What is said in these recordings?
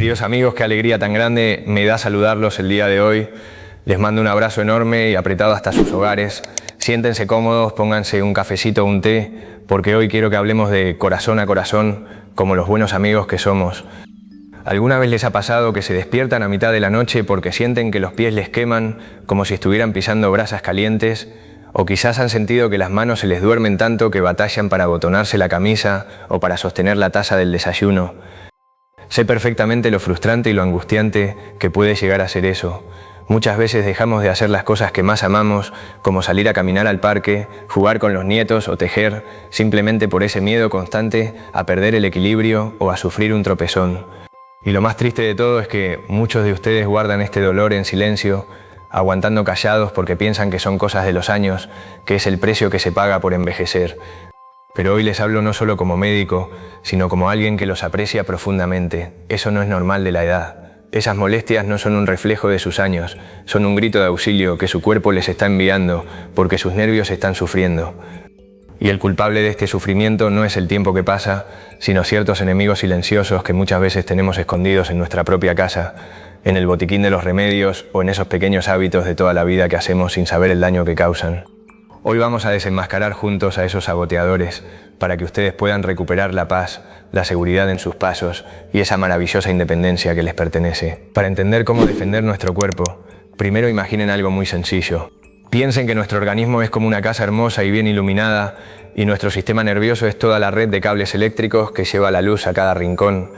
Queridos amigos, qué alegría tan grande me da saludarlos el día de hoy. Les mando un abrazo enorme y apretado hasta sus hogares. Siéntense cómodos, pónganse un cafecito o un té, porque hoy quiero que hablemos de corazón a corazón, como los buenos amigos que somos. ¿Alguna vez les ha pasado que se despiertan a mitad de la noche porque sienten que los pies les queman como si estuvieran pisando brasas calientes? O quizás han sentido que las manos se les duermen tanto que batallan para abotonarse la camisa o para sostener la taza del desayuno. Sé perfectamente lo frustrante y lo angustiante que puede llegar a ser eso. Muchas veces dejamos de hacer las cosas que más amamos, como salir a caminar al parque, jugar con los nietos o tejer, simplemente por ese miedo constante a perder el equilibrio o a sufrir un tropezón. Y lo más triste de todo es que muchos de ustedes guardan este dolor en silencio, aguantando callados porque piensan que son cosas de los años, que es el precio que se paga por envejecer. Pero hoy les hablo no solo como médico, sino como alguien que los aprecia profundamente. Eso no es normal de la edad. Esas molestias no son un reflejo de sus años, son un grito de auxilio que su cuerpo les está enviando porque sus nervios están sufriendo. Y el culpable de este sufrimiento no es el tiempo que pasa, sino ciertos enemigos silenciosos que muchas veces tenemos escondidos en nuestra propia casa, en el botiquín de los remedios o en esos pequeños hábitos de toda la vida que hacemos sin saber el daño que causan. Hoy vamos a desenmascarar juntos a esos saboteadores para que ustedes puedan recuperar la paz, la seguridad en sus pasos y esa maravillosa independencia que les pertenece. Para entender cómo defender nuestro cuerpo, primero imaginen algo muy sencillo. Piensen que nuestro organismo es como una casa hermosa y bien iluminada y nuestro sistema nervioso es toda la red de cables eléctricos que lleva la luz a cada rincón.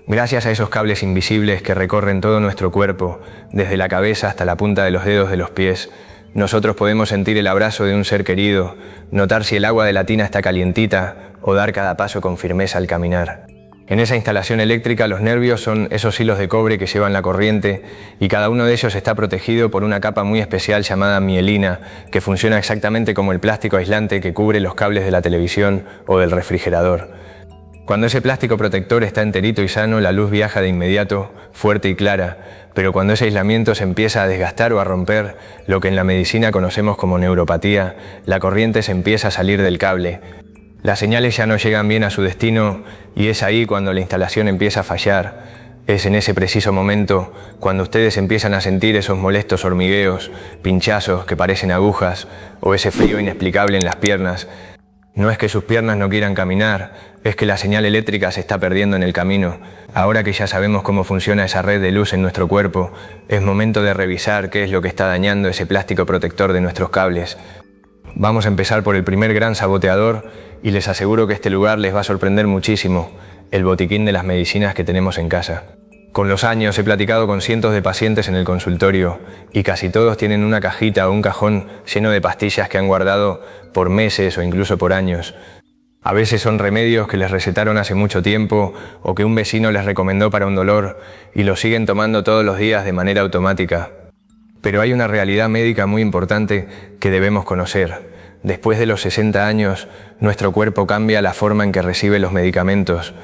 Gracias a esos cables invisibles que recorren todo nuestro cuerpo, desde la cabeza hasta la punta de los dedos de los pies, nosotros podemos sentir el abrazo de un ser querido, notar si el agua de la tina está calientita o dar cada paso con firmeza al caminar. En esa instalación eléctrica los nervios son esos hilos de cobre que llevan la corriente y cada uno de ellos está protegido por una capa muy especial llamada mielina que funciona exactamente como el plástico aislante que cubre los cables de la televisión o del refrigerador. Cuando ese plástico protector está enterito y sano, la luz viaja de inmediato, fuerte y clara, pero cuando ese aislamiento se empieza a desgastar o a romper, lo que en la medicina conocemos como neuropatía, la corriente se empieza a salir del cable. Las señales ya no llegan bien a su destino y es ahí cuando la instalación empieza a fallar. Es en ese preciso momento cuando ustedes empiezan a sentir esos molestos hormigueos, pinchazos que parecen agujas o ese frío inexplicable en las piernas. No es que sus piernas no quieran caminar, es que la señal eléctrica se está perdiendo en el camino. Ahora que ya sabemos cómo funciona esa red de luz en nuestro cuerpo, es momento de revisar qué es lo que está dañando ese plástico protector de nuestros cables. Vamos a empezar por el primer gran saboteador y les aseguro que este lugar les va a sorprender muchísimo, el botiquín de las medicinas que tenemos en casa. Con los años he platicado con cientos de pacientes en el consultorio y casi todos tienen una cajita o un cajón lleno de pastillas que han guardado por meses o incluso por años. A veces son remedios que les recetaron hace mucho tiempo o que un vecino les recomendó para un dolor y los siguen tomando todos los días de manera automática. Pero hay una realidad médica muy importante que debemos conocer. Después de los 60 años, nuestro cuerpo cambia la forma en que recibe los medicamentos.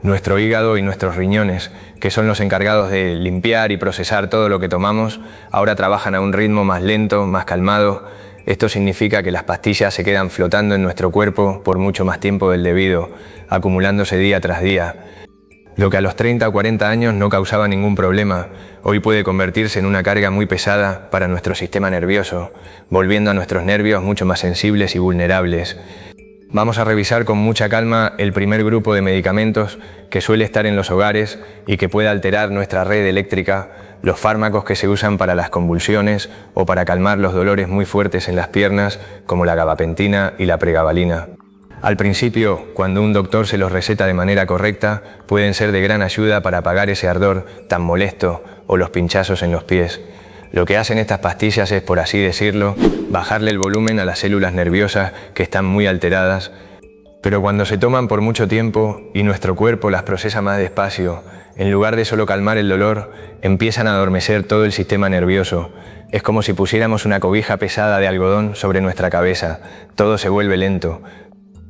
Nuestro hígado y nuestros riñones, que son los encargados de limpiar y procesar todo lo que tomamos, ahora trabajan a un ritmo más lento, más calmado. Esto significa que las pastillas se quedan flotando en nuestro cuerpo por mucho más tiempo del debido, acumulándose día tras día. Lo que a los 30 o 40 años no causaba ningún problema, hoy puede convertirse en una carga muy pesada para nuestro sistema nervioso, volviendo a nuestros nervios mucho más sensibles y vulnerables. Vamos a revisar con mucha calma el primer grupo de medicamentos que suele estar en los hogares y que puede alterar nuestra red eléctrica, los fármacos que se usan para las convulsiones o para calmar los dolores muy fuertes en las piernas, como la gabapentina y la pregabalina. Al principio, cuando un doctor se los receta de manera correcta, pueden ser de gran ayuda para apagar ese ardor tan molesto o los pinchazos en los pies. Lo que hacen estas pastillas es, por así decirlo, bajarle el volumen a las células nerviosas que están muy alteradas. Pero cuando se toman por mucho tiempo y nuestro cuerpo las procesa más despacio, en lugar de solo calmar el dolor, empiezan a adormecer todo el sistema nervioso. Es como si pusiéramos una cobija pesada de algodón sobre nuestra cabeza. Todo se vuelve lento.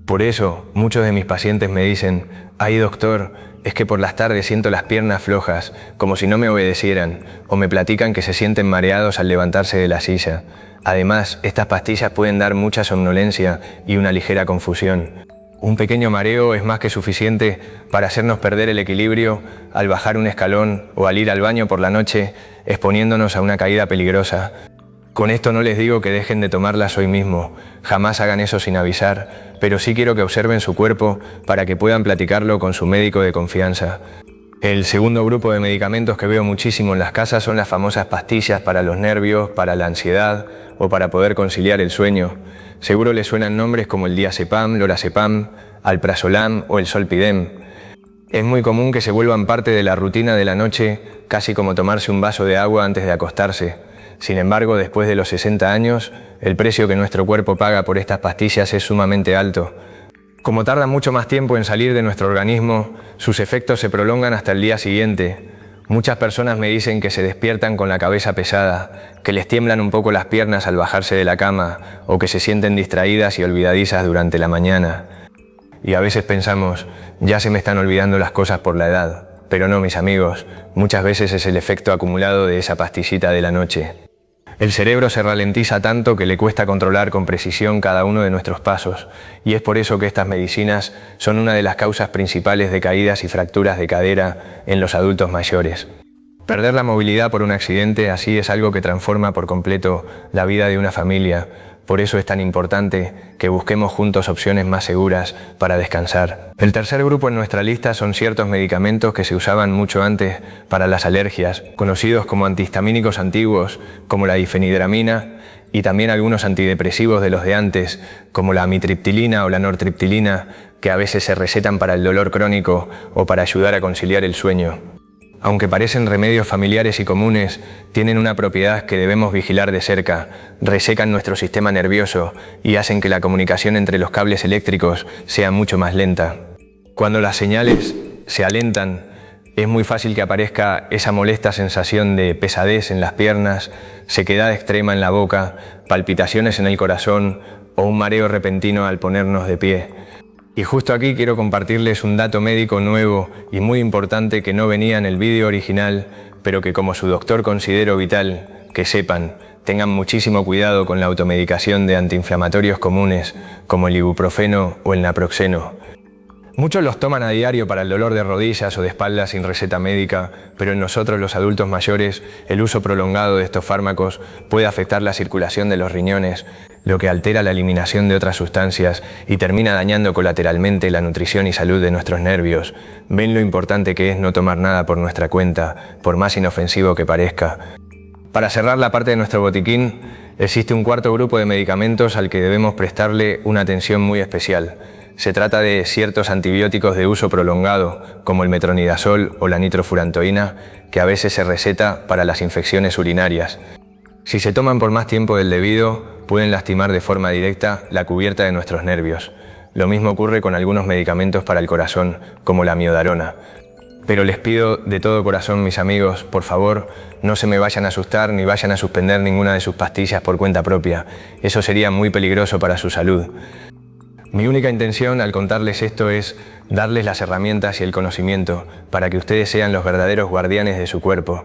Por eso, muchos de mis pacientes me dicen: «Ay, doctor, es que por las tardes siento las piernas flojas, como si no me obedecieran», o me platican que se sienten mareados al levantarse de la silla. Además, estas pastillas pueden dar mucha somnolencia y una ligera confusión. Un pequeño mareo es más que suficiente para hacernos perder el equilibrio al bajar un escalón o al ir al baño por la noche, exponiéndonos a una caída peligrosa. Con esto no les digo que dejen de tomarlas hoy mismo, jamás hagan eso sin avisar, pero sí quiero que observen su cuerpo para que puedan platicarlo con su médico de confianza. El segundo grupo de medicamentos que veo muchísimo en las casas son las famosas pastillas para los nervios, para la ansiedad o para poder conciliar el sueño. Seguro les suenan nombres como el diazepam, lorazepam, alprazolam o el zolpidem. Es muy común que se vuelvan parte de la rutina de la noche, casi como tomarse un vaso de agua antes de acostarse. Sin embargo, después de los 60 años, el precio que nuestro cuerpo paga por estas pastillas es sumamente alto. Como tardan mucho más tiempo en salir de nuestro organismo, sus efectos se prolongan hasta el día siguiente. Muchas personas me dicen que se despiertan con la cabeza pesada, que les tiemblan un poco las piernas al bajarse de la cama o que se sienten distraídas y olvidadizas durante la mañana. Y a veces pensamos, ya se me están olvidando las cosas por la edad. Pero no, mis amigos, muchas veces es el efecto acumulado de esa pastillita de la noche. El cerebro se ralentiza tanto que le cuesta controlar con precisión cada uno de nuestros pasos, y es por eso que estas medicinas son una de las causas principales de caídas y fracturas de cadera en los adultos mayores. Perder la movilidad por un accidente así es algo que transforma por completo la vida de una familia. Por eso es tan importante que busquemos juntos opciones más seguras para descansar. El tercer grupo en nuestra lista son ciertos medicamentos que se usaban mucho antes para las alergias, conocidos como antihistamínicos antiguos, como la difenidramina, y también algunos antidepresivos de los de antes, como la amitriptilina o la nortriptilina, que a veces se recetan para el dolor crónico o para ayudar a conciliar el sueño. Aunque parecen remedios familiares y comunes, tienen una propiedad que debemos vigilar de cerca: resecan nuestro sistema nervioso y hacen que la comunicación entre los cables eléctricos sea mucho más lenta. Cuando las señales se alentan, es muy fácil que aparezca esa molesta sensación de pesadez en las piernas, sequedad extrema en la boca, palpitaciones en el corazón o un mareo repentino al ponernos de pie. Y justo aquí quiero compartirles un dato médico nuevo y muy importante que no venía en el vídeo original, pero que como su doctor considero vital que sepan. Tengan muchísimo cuidado con la automedicación de antiinflamatorios comunes, como el ibuprofeno o el naproxeno. Muchos los toman a diario para el dolor de rodillas o de espalda sin receta médica, pero en nosotros los adultos mayores el uso prolongado de estos fármacos puede afectar la circulación de los riñones, lo que altera la eliminación de otras sustancias y termina dañando colateralmente la nutrición y salud de nuestros nervios. Ven lo importante que es no tomar nada por nuestra cuenta, por más inofensivo que parezca. Para cerrar la parte de nuestro botiquín, existe un cuarto grupo de medicamentos al que debemos prestarle una atención muy especial. Se trata de ciertos antibióticos de uso prolongado, como el metronidazol o la nitrofurantoína, que a veces se receta para las infecciones urinarias. Si se toman por más tiempo del debido, pueden lastimar de forma directa la cubierta de nuestros nervios. Lo mismo ocurre con algunos medicamentos para el corazón, como la miodarona. Pero les pido de todo corazón, mis amigos, por favor, no se me vayan a asustar ni vayan a suspender ninguna de sus pastillas por cuenta propia. Eso sería muy peligroso para su salud. Mi única intención al contarles esto es darles las herramientas y el conocimiento para que ustedes sean los verdaderos guardianes de su cuerpo.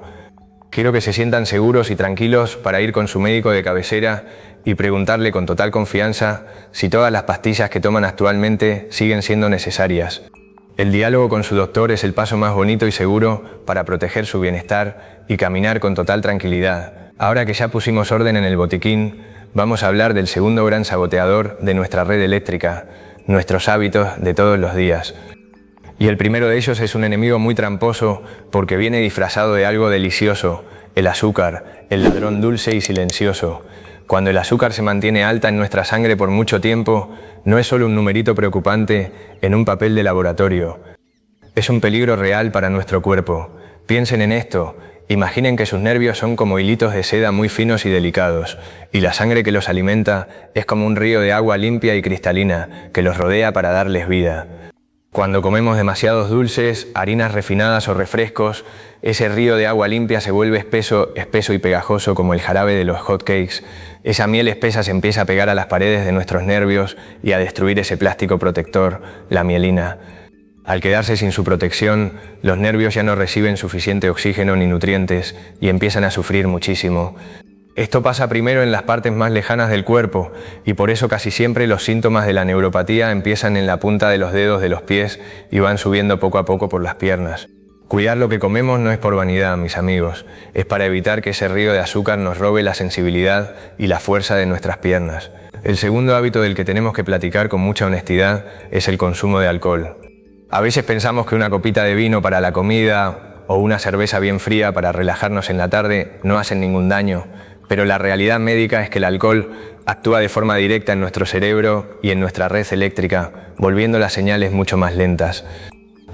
Quiero que se sientan seguros y tranquilos para ir con su médico de cabecera y preguntarle con total confianza si todas las pastillas que toman actualmente siguen siendo necesarias. El diálogo con su doctor es el paso más bonito y seguro para proteger su bienestar y caminar con total tranquilidad. Ahora que ya pusimos orden en el botiquín, vamos a hablar del segundo gran saboteador de nuestra red eléctrica, nuestros hábitos de todos los días. Y el primero de ellos es un enemigo muy tramposo porque viene disfrazado de algo delicioso: el azúcar, el ladrón dulce y silencioso. Cuando el azúcar se mantiene alta en nuestra sangre por mucho tiempo, no es solo un numerito preocupante en un papel de laboratorio. Es un peligro real para nuestro cuerpo. Piensen en esto. Imaginen que sus nervios son como hilitos de seda muy finos y delicados, y la sangre que los alimenta es como un río de agua limpia y cristalina que los rodea para darles vida. Cuando comemos demasiados dulces, harinas refinadas o refrescos, ese río de agua limpia se vuelve espeso y pegajoso como el jarabe de los hot cakes. Esa miel espesa se empieza a pegar a las paredes de nuestros nervios y a destruir ese plástico protector, la mielina. Al quedarse sin su protección, los nervios ya no reciben suficiente oxígeno ni nutrientes y empiezan a sufrir muchísimo. Esto pasa primero en las partes más lejanas del cuerpo y por eso casi siempre los síntomas de la neuropatía empiezan en la punta de los dedos de los pies y van subiendo poco a poco por las piernas. Cuidar lo que comemos no es por vanidad, mis amigos, es para evitar que ese río de azúcar nos robe la sensibilidad y la fuerza de nuestras piernas. El segundo hábito del que tenemos que platicar con mucha honestidad es el consumo de alcohol. A veces pensamos que una copita de vino para la comida o una cerveza bien fría para relajarnos en la tarde no hacen ningún daño, pero la realidad médica es que el alcohol actúa de forma directa en nuestro cerebro y en nuestra red eléctrica, volviendo las señales mucho más lentas.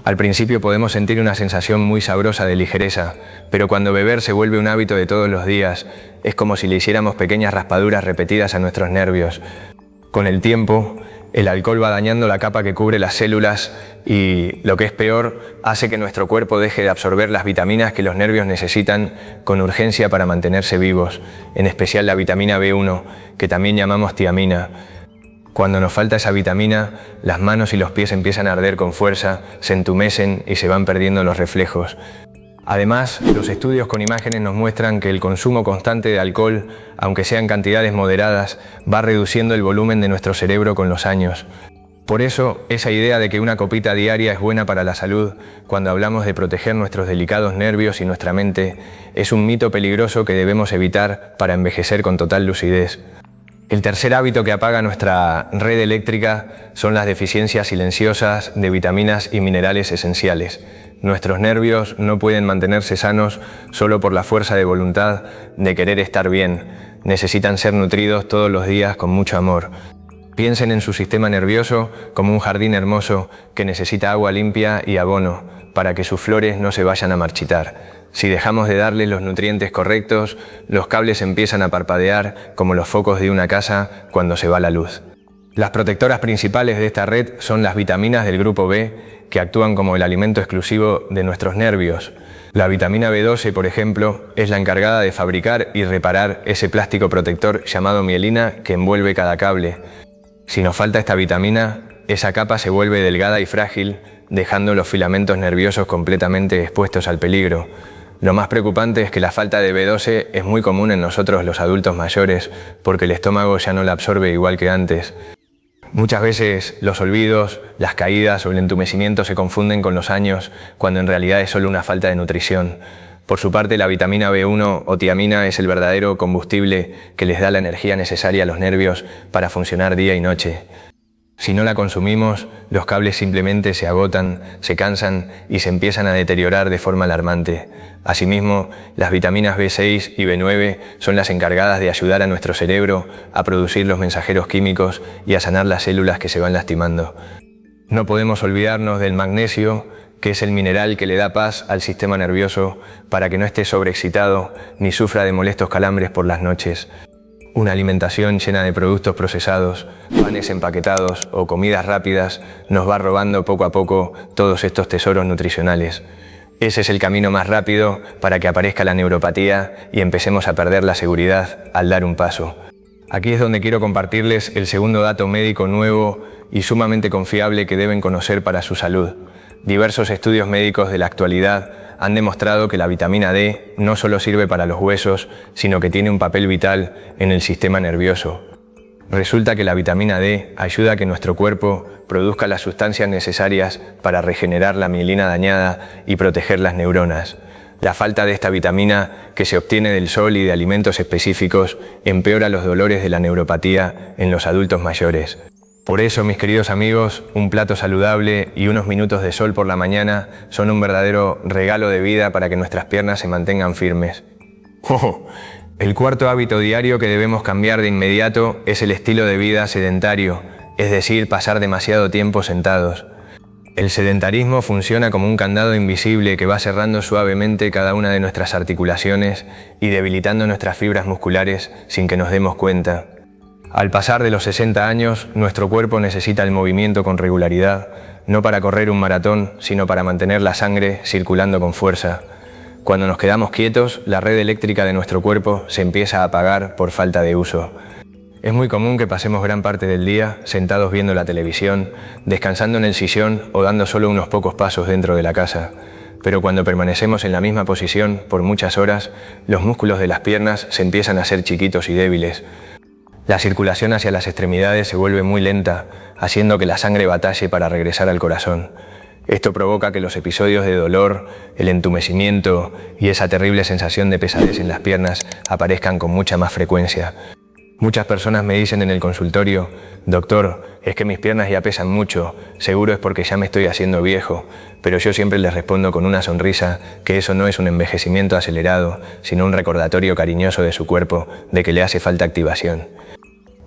Al principio podemos sentir una sensación muy sabrosa de ligereza, pero cuando beber se vuelve un hábito de todos los días, es como si le hiciéramos pequeñas raspaduras repetidas a nuestros nervios. Con el tiempo, el alcohol va dañando la capa que cubre las células y, lo que es peor, hace que nuestro cuerpo deje de absorber las vitaminas que los nervios necesitan con urgencia para mantenerse vivos, en especial la vitamina B1, que también llamamos tiamina. Cuando nos falta esa vitamina, las manos y los pies empiezan a arder con fuerza, se entumecen y se van perdiendo los reflejos. Además, los estudios con imágenes nos muestran que el consumo constante de alcohol, aunque sean cantidades moderadas, va reduciendo el volumen de nuestro cerebro con los años. Por eso, esa idea de que una copita diaria es buena para la salud, cuando hablamos de proteger nuestros delicados nervios y nuestra mente, es un mito peligroso que debemos evitar para envejecer con total lucidez. El tercer hábito que apaga nuestra red eléctrica son las deficiencias silenciosas de vitaminas y minerales esenciales. Nuestros nervios no pueden mantenerse sanos solo por la fuerza de voluntad de querer estar bien. Necesitan ser nutridos todos los días con mucho amor. Piensen en su sistema nervioso como un jardín hermoso que necesita agua limpia y abono para que sus flores no se vayan a marchitar. Si dejamos de darles los nutrientes correctos, los cables empiezan a parpadear como los focos de una casa cuando se va la luz. Las protectoras principales de esta red son las vitaminas del grupo B, que actúan como el alimento exclusivo de nuestros nervios. La vitamina B12, por ejemplo, es la encargada de fabricar y reparar ese plástico protector llamado mielina que envuelve cada cable. Si nos falta esta vitamina, esa capa se vuelve delgada y frágil, dejando los filamentos nerviosos completamente expuestos al peligro. Lo más preocupante es que la falta de B12 es muy común en nosotros los adultos mayores, porque el estómago ya no la absorbe igual que antes. Muchas veces los olvidos, las caídas o el entumecimiento se confunden con los años, cuando en realidad es solo una falta de nutrición. Por su parte, la vitamina B1 o tiamina es el verdadero combustible que les da la energía necesaria a los nervios para funcionar día y noche. Si no la consumimos, los cables simplemente se agotan, se cansan y se empiezan a deteriorar de forma alarmante. Asimismo, las vitaminas B6 y B9 son las encargadas de ayudar a nuestro cerebro a producir los mensajeros químicos y a sanar las células que se van lastimando. No podemos olvidarnos del magnesio, que es el mineral que le da paz al sistema nervioso para que no esté sobreexcitado ni sufra de molestos calambres por las noches. Una alimentación llena de productos procesados, panes empaquetados o comidas rápidas nos va robando poco a poco todos estos tesoros nutricionales. Ese es el camino más rápido para que aparezca la neuropatía y empecemos a perder la seguridad al dar un paso. Aquí es donde quiero compartirles el segundo dato médico nuevo y sumamente confiable que deben conocer para su salud. Diversos estudios médicos de la actualidad han demostrado que la vitamina D no solo sirve para los huesos, sino que tiene un papel vital en el sistema nervioso. Resulta que la vitamina D ayuda a que nuestro cuerpo produzca las sustancias necesarias para regenerar la mielina dañada y proteger las neuronas. La falta de esta vitamina, que se obtiene del sol y de alimentos específicos, empeora los dolores de la neuropatía en los adultos mayores. Por eso, mis queridos amigos, un plato saludable y unos minutos de sol por la mañana son un verdadero regalo de vida para que nuestras piernas se mantengan firmes. El cuarto hábito diario que debemos cambiar de inmediato es el estilo de vida sedentario, es decir, pasar demasiado tiempo sentados. El sedentarismo funciona como un candado invisible que va cerrando suavemente cada una de nuestras articulaciones y debilitando nuestras fibras musculares sin que nos demos cuenta. Al pasar de los 60 años, nuestro cuerpo necesita el movimiento con regularidad, no para correr un maratón, sino para mantener la sangre circulando con fuerza. Cuando nos quedamos quietos, la red eléctrica de nuestro cuerpo se empieza a apagar por falta de uso. Es muy común que pasemos gran parte del día sentados viendo la televisión, descansando en el sillón o dando solo unos pocos pasos dentro de la casa. pero cuando permanecemos en la misma posición por muchas horas, los músculos de las piernas se empiezan a hacer chiquitos y débiles. La circulación hacia las extremidades se vuelve muy lenta, haciendo que la sangre batalle para regresar al corazón. Esto provoca que los episodios de dolor, el entumecimiento y esa terrible sensación de pesadez en las piernas aparezcan con mucha más frecuencia. Muchas personas me dicen en el consultorio: doctor, es que mis piernas ya pesan mucho, seguro es porque ya me estoy haciendo viejo, pero yo siempre les respondo con una sonrisa que eso no es un envejecimiento acelerado, sino un recordatorio cariñoso de su cuerpo de que le hace falta activación.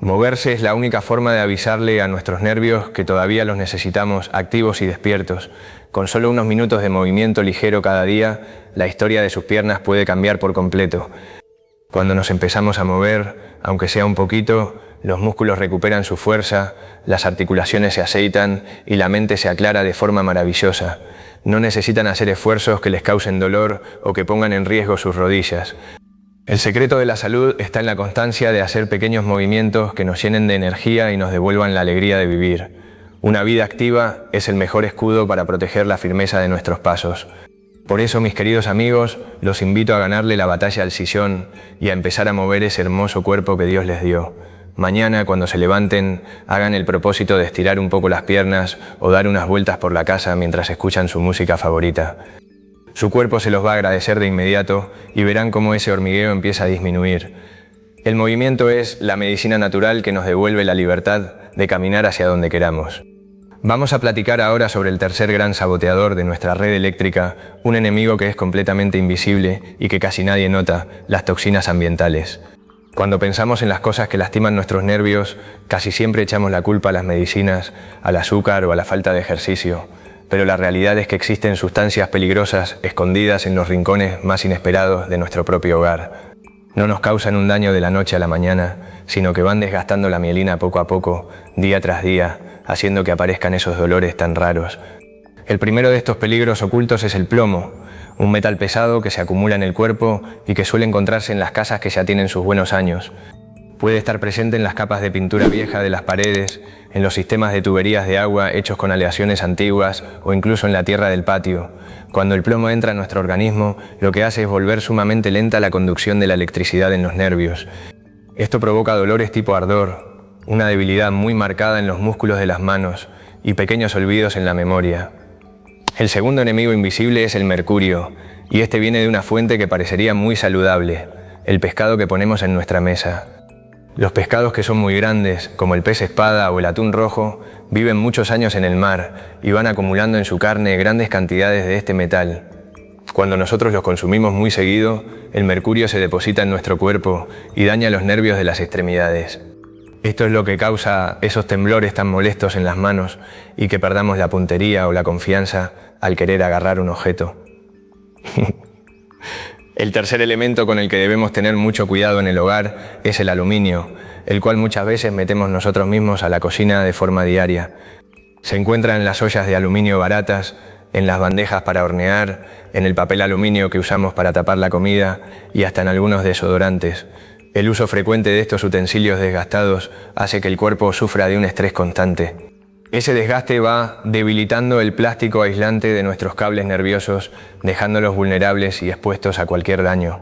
Moverse es la única forma de avisarle a nuestros nervios que todavía los necesitamos activos y despiertos. Con solo unos minutos de movimiento ligero cada día, la historia de sus piernas puede cambiar por completo. Cuando nos empezamos a mover, aunque sea un poquito, los músculos recuperan su fuerza, las articulaciones se aceitan y la mente se aclara de forma maravillosa. No necesitan hacer esfuerzos que les causen dolor o que pongan en riesgo sus rodillas. El secreto de la salud está en la constancia de hacer pequeños movimientos que nos llenen de energía y nos devuelvan la alegría de vivir. Una vida activa es el mejor escudo para proteger la firmeza de nuestros pasos. Por eso, mis queridos amigos, los invito a ganarle la batalla al sillón y a empezar a mover ese hermoso cuerpo que Dios les dio. Mañana, cuando se levanten, hagan el propósito de estirar un poco las piernas o dar unas vueltas por la casa mientras escuchan su música favorita. Su cuerpo se los va a agradecer de inmediato y verán cómo ese hormigueo empieza a disminuir. El movimiento es la medicina natural que nos devuelve la libertad de caminar hacia donde queramos. Vamos a platicar ahora sobre el tercer gran saboteador de nuestra red eléctrica, un enemigo que es completamente invisible y que casi nadie nota: las toxinas ambientales. Cuando pensamos en las cosas que lastiman nuestros nervios, casi siempre echamos la culpa a las medicinas, al azúcar o a la falta de ejercicio. Pero la realidad es que existen sustancias peligrosas escondidas en los rincones más inesperados de nuestro propio hogar. No nos causan un daño de la noche a la mañana, sino que van desgastando la mielina poco a poco, día tras día, haciendo que aparezcan esos dolores tan raros. El primero de estos peligros ocultos es el plomo, un metal pesado que se acumula en el cuerpo y que suele encontrarse en las casas que ya tienen sus buenos años. Puede estar presente en las capas de pintura vieja de las paredes, en los sistemas de tuberías de agua hechos con aleaciones antiguas o incluso en la tierra del patio. Cuando el plomo entra en nuestro organismo, lo que hace es volver sumamente lenta la conducción de la electricidad en los nervios. Esto provoca dolores tipo ardor, una debilidad muy marcada en los músculos de las manos y pequeños olvidos en la memoria. El segundo enemigo invisible es el mercurio, y este viene de una fuente que parecería muy saludable: el pescado que ponemos en nuestra mesa. Los pescados que son muy grandes, como el pez espada o el atún rojo, viven muchos años en el mar y van acumulando en su carne grandes cantidades de este metal. Cuando nosotros los consumimos muy seguido, el mercurio se deposita en nuestro cuerpo y daña los nervios de las extremidades. Esto es lo que causa esos temblores tan molestos en las manos y que perdamos la puntería o la confianza al querer agarrar un objeto. El tercer elemento con el que debemos tener mucho cuidado en el hogar es el aluminio, el cual muchas veces metemos nosotros mismos a la cocina de forma diaria. Se encuentra en las ollas de aluminio baratas, en las bandejas para hornear, en el papel aluminio que usamos para tapar la comida y hasta en algunos desodorantes. El uso frecuente de estos utensilios desgastados hace que el cuerpo sufra de un estrés constante. Ese desgaste va debilitando el plástico aislante de nuestros cables nerviosos, dejándolos vulnerables y expuestos a cualquier daño.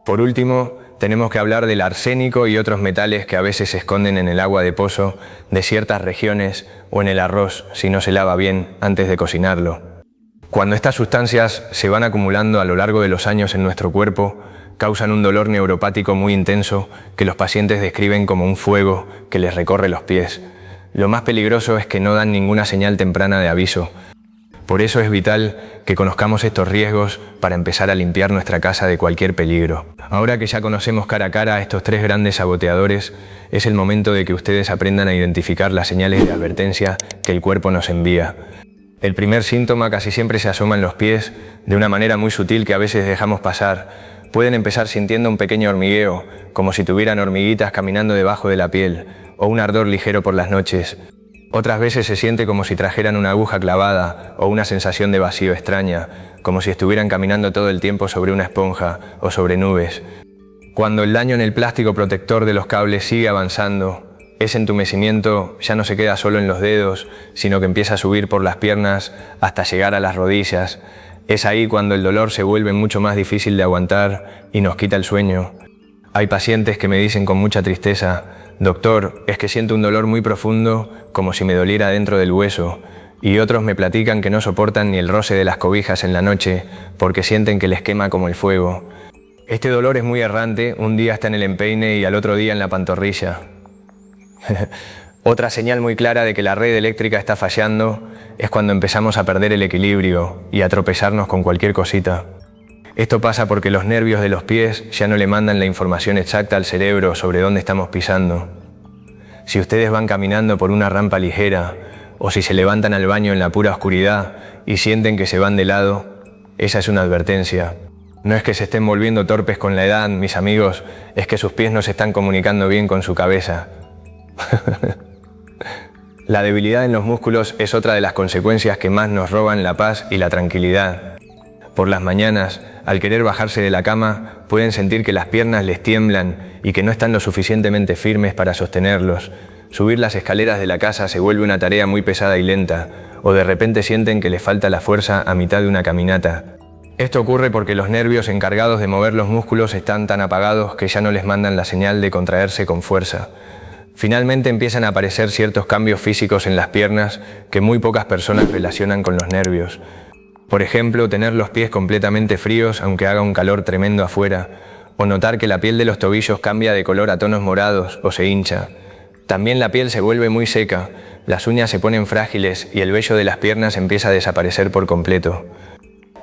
Por último, tenemos que hablar del arsénico y otros metales que a veces se esconden en el agua de pozo de ciertas regiones o en el arroz si no se lava bien antes de cocinarlo. Cuando estas sustancias se van acumulando a lo largo de los años en nuestro cuerpo, causan un dolor neuropático muy intenso que los pacientes describen como un fuego que les recorre los pies. Lo más peligroso es que no dan ninguna señal temprana de aviso. Por eso es vital que conozcamos estos riesgos para empezar a limpiar nuestra casa de cualquier peligro. Ahora que ya conocemos cara a cara a estos tres grandes saboteadores, es el momento de que ustedes aprendan a identificar las señales de advertencia que el cuerpo nos envía. El primer síntoma casi siempre se asoma en los pies, de una manera muy sutil que a veces dejamos pasar. Pueden empezar sintiendo un pequeño hormigueo, como si tuvieran hormiguitas caminando debajo de la piel, o un ardor ligero por las noches. Otras veces se siente como si trajeran una aguja clavada o una sensación de vacío extraña, como si estuvieran caminando todo el tiempo sobre una esponja o sobre nubes. Cuando el daño en el plástico protector de los cables sigue avanzando, ese entumecimiento ya no se queda solo en los dedos, sino que empieza a subir por las piernas hasta llegar a las rodillas. Es ahí cuando el dolor se vuelve mucho más difícil de aguantar y nos quita el sueño. Hay pacientes que me dicen con mucha tristeza: doctor, es que siento un dolor muy profundo, como si me doliera dentro del hueso. Y otros me platican que no soportan ni el roce de las cobijas en la noche, porque sienten que les quema como el fuego. Este dolor es muy errante, un día está en el empeine y al otro día en la pantorrilla. Otra señal muy clara de que la red eléctrica está fallando es cuando empezamos a perder el equilibrio y a tropezarnos con cualquier cosita. Esto pasa porque los nervios de los pies ya no le mandan la información exacta al cerebro sobre dónde estamos pisando. Si ustedes van caminando por una rampa ligera o si se levantan al baño en la pura oscuridad y sienten que se van de lado, esa es una advertencia. No es que se estén volviendo torpes con la edad, mis amigos, es que sus pies no se están comunicando bien con su cabeza. La debilidad en los músculos es otra de las consecuencias que más nos roban la paz y la tranquilidad. Por las mañanas, al querer bajarse de la cama, pueden sentir que las piernas les tiemblan y que no están lo suficientemente firmes para sostenerlos. Subir las escaleras de la casa se vuelve una tarea muy pesada y lenta, o de repente sienten que les falta la fuerza a mitad de una caminata. Esto ocurre porque los nervios encargados de mover los músculos están tan apagados que ya no les mandan la señal de contraerse con fuerza. Finalmente empiezan a aparecer ciertos cambios físicos en las piernas que muy pocas personas relacionan con los nervios. Por ejemplo, tener los pies completamente fríos aunque haga un calor tremendo afuera, o notar que la piel de los tobillos cambia de color a tonos morados o se hincha. También la piel se vuelve muy seca, las uñas se ponen frágiles y el vello de las piernas empieza a desaparecer por completo.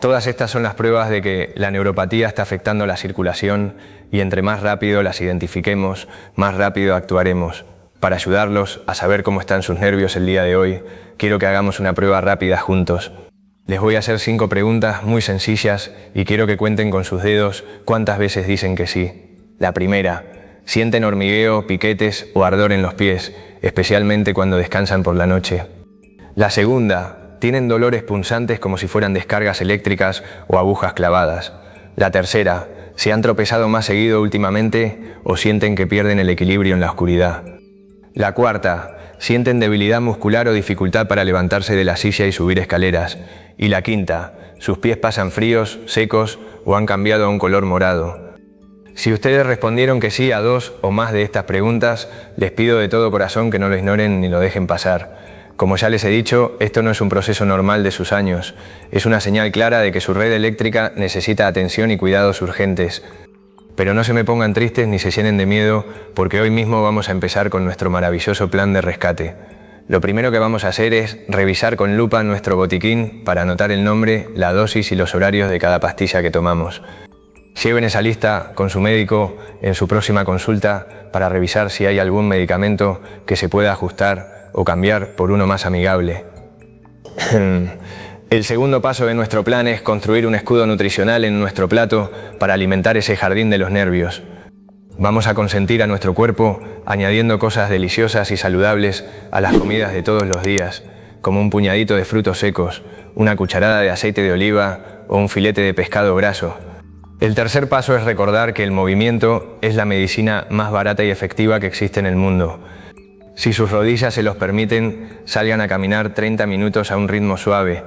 Todas estas son las pruebas de que la neuropatía está afectando la circulación y entre más rápido las identifiquemos, más rápido actuaremos. Para ayudarlos a saber cómo están sus nervios el día de hoy, quiero que hagamos una prueba rápida juntos. Les voy a hacer 5 preguntas muy sencillas y quiero que cuenten con sus dedos cuántas veces dicen que sí. La primera: ¿sienten hormigueo, piquetes o ardor en los pies, especialmente cuando descansan por la noche? La segunda: ¿tienen dolores punzantes como si fueran descargas eléctricas o agujas clavadas? La tercera: ¿se han tropezado más seguido últimamente o sienten que pierden el equilibrio en la oscuridad? La cuarta: ¿sienten debilidad muscular o dificultad para levantarse de la silla y subir escaleras? Y la quinta: ¿sus pies pasan fríos, secos o han cambiado a un color morado? Si ustedes respondieron que sí a 2 o más de estas preguntas, les pido de todo corazón que no lo ignoren ni lo dejen pasar. Como ya les he dicho, esto no es un proceso normal de sus años. Es una señal clara de que su red eléctrica necesita atención y cuidados urgentes. Pero no se me pongan tristes ni se llenen de miedo, porque hoy mismo vamos a empezar con nuestro maravilloso plan de rescate. Lo primero que vamos a hacer es revisar con lupa nuestro botiquín para anotar el nombre, la dosis y los horarios de cada pastilla que tomamos. Lleven esa lista con su médico en su próxima consulta para revisar si hay algún medicamento que se pueda ajustar o cambiar por uno más amigable. El segundo paso de nuestro plan es construir un escudo nutricional en nuestro plato para alimentar ese jardín de los nervios. Vamos a consentir a nuestro cuerpo añadiendo cosas deliciosas y saludables a las comidas de todos los días, como un puñadito de frutos secos, una cucharada de aceite de oliva o un filete de pescado graso. El tercer paso es recordar que el movimiento es la medicina más barata y efectiva que existe en el mundo. Si sus rodillas se los permiten, salgan a caminar 30 minutos a un ritmo suave,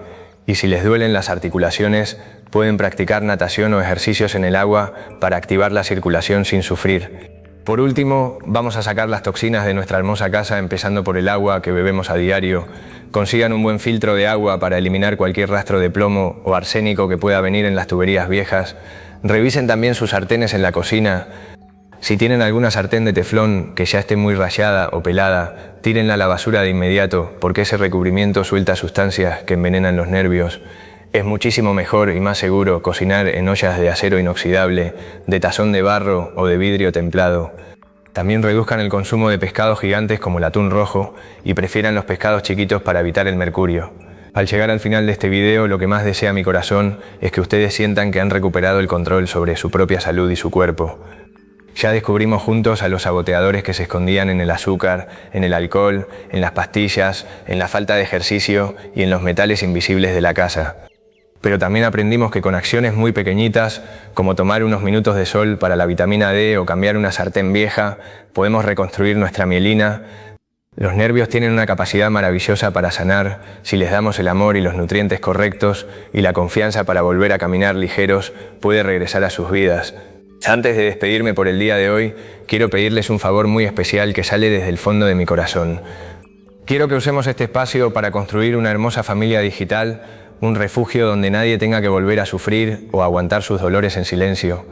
y si les duelen las articulaciones, pueden practicar natación o ejercicios en el agua para activar la circulación sin sufrir. Por último, vamos a sacar las toxinas de nuestra hermosa casa empezando por el agua que bebemos a diario. Consigan un buen filtro de agua para eliminar cualquier rastro de plomo o arsénico que pueda venir en las tuberías viejas. Revisen también sus sartenes en la cocina. Si tienen alguna sartén de teflón que ya esté muy rayada o pelada, tírenla a la basura de inmediato, porque ese recubrimiento suelta sustancias que envenenan los nervios. Es muchísimo mejor y más seguro cocinar en ollas de acero inoxidable, de tazón de barro o de vidrio templado. También reduzcan el consumo de pescados gigantes como el atún rojo y prefieran los pescados chiquitos para evitar el mercurio. Al llegar al final de este video, lo que más desea mi corazón es que ustedes sientan que han recuperado el control sobre su propia salud y su cuerpo. Ya descubrimos juntos a los saboteadores que se escondían en el azúcar, en el alcohol, en las pastillas, en la falta de ejercicio y en los metales invisibles de la casa. Pero también aprendimos que con acciones muy pequeñitas, como tomar unos minutos de sol para la vitamina D o cambiar una sartén vieja, podemos reconstruir nuestra mielina, Los nervios tienen una capacidad maravillosa para sanar si les damos el amor y los nutrientes correctos, y la confianza para volver a caminar ligeros puede regresar a sus vidas. Antes de despedirme por el día de hoy, quiero pedirles un favor muy especial que sale desde el fondo de mi corazón. Quiero que usemos este espacio para construir una hermosa familia digital, un refugio donde nadie tenga que volver a sufrir o aguantar sus dolores en silencio.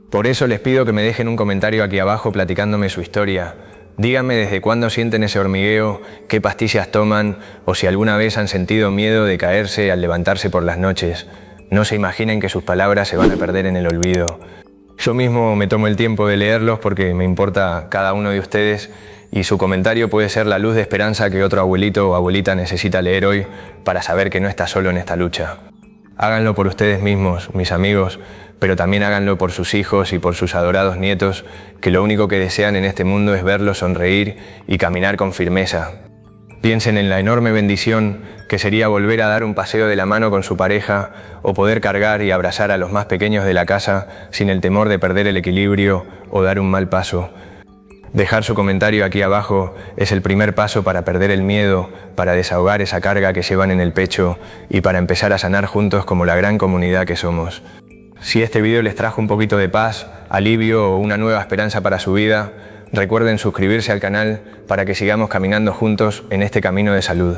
Por eso les pido que me dejen un comentario aquí abajo platicándome su historia. Díganme desde cuándo sienten ese hormigueo, qué pastillas toman o si alguna vez han sentido miedo de caerse al levantarse por las noches. No se imaginen que sus palabras se van a perder en el olvido. Yo mismo me tomo el tiempo de leerlos porque me importa cada uno de ustedes y su comentario puede ser la luz de esperanza que otro abuelito o abuelita necesita leer hoy para saber que no está solo en esta lucha. Háganlo por ustedes mismos, mis amigos, pero también háganlo por sus hijos y por sus adorados nietos, que lo único que desean en este mundo es verlos sonreír y caminar con firmeza. Piensen en la enorme bendición que sería volver a dar un paseo de la mano con su pareja o poder cargar y abrazar a los más pequeños de la casa sin el temor de perder el equilibrio o dar un mal paso. Dejar su comentario aquí abajo es el primer paso para perder el miedo, para desahogar esa carga que llevan en el pecho y para empezar a sanar juntos como la gran comunidad que somos. Si este video les trajo un poquito de paz, alivio o una nueva esperanza para su vida, recuerden suscribirse al canal para que sigamos caminando juntos en este camino de salud.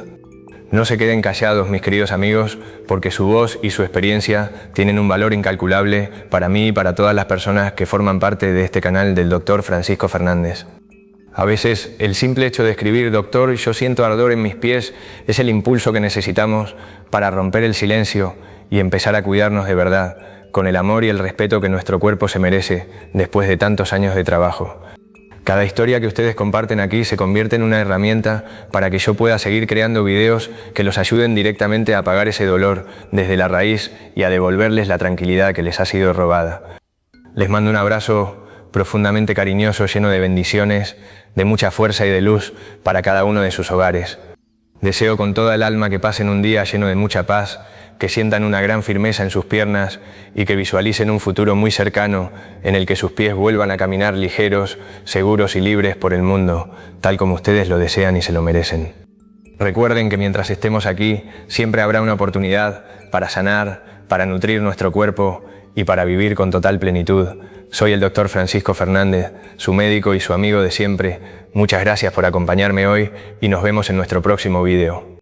No se queden callados, mis queridos amigos, porque su voz y su experiencia tienen un valor incalculable para mí y para todas las personas que forman parte de este canal del Dr. Francisco Fernández. A veces, el simple hecho de escribir "Doctor, yo siento ardor en mis pies" es el impulso que necesitamos para romper el silencio y empezar a cuidarnos de verdad, con el amor y el respeto que nuestro cuerpo se merece después de tantos años de trabajo. Cada historia que ustedes comparten aquí se convierte en una herramienta para que yo pueda seguir creando videos que los ayuden directamente a apagar ese dolor desde la raíz y a devolverles la tranquilidad que les ha sido robada. Les mando un abrazo profundamente cariñoso, lleno de bendiciones, de mucha fuerza y de luz para cada uno de sus hogares. Deseo con toda el alma que pasen un día lleno de mucha paz, que sientan una gran firmeza en sus piernas y que visualicen un futuro muy cercano en el que sus pies vuelvan a caminar ligeros, seguros y libres por el mundo, tal como ustedes lo desean y se lo merecen. Recuerden que mientras estemos aquí, siempre habrá una oportunidad para sanar, para nutrir nuestro cuerpo y para vivir con total plenitud. Soy el Dr. Francisco Fernández, su médico y su amigo de siempre. Muchas gracias por acompañarme hoy y nos vemos en nuestro próximo video.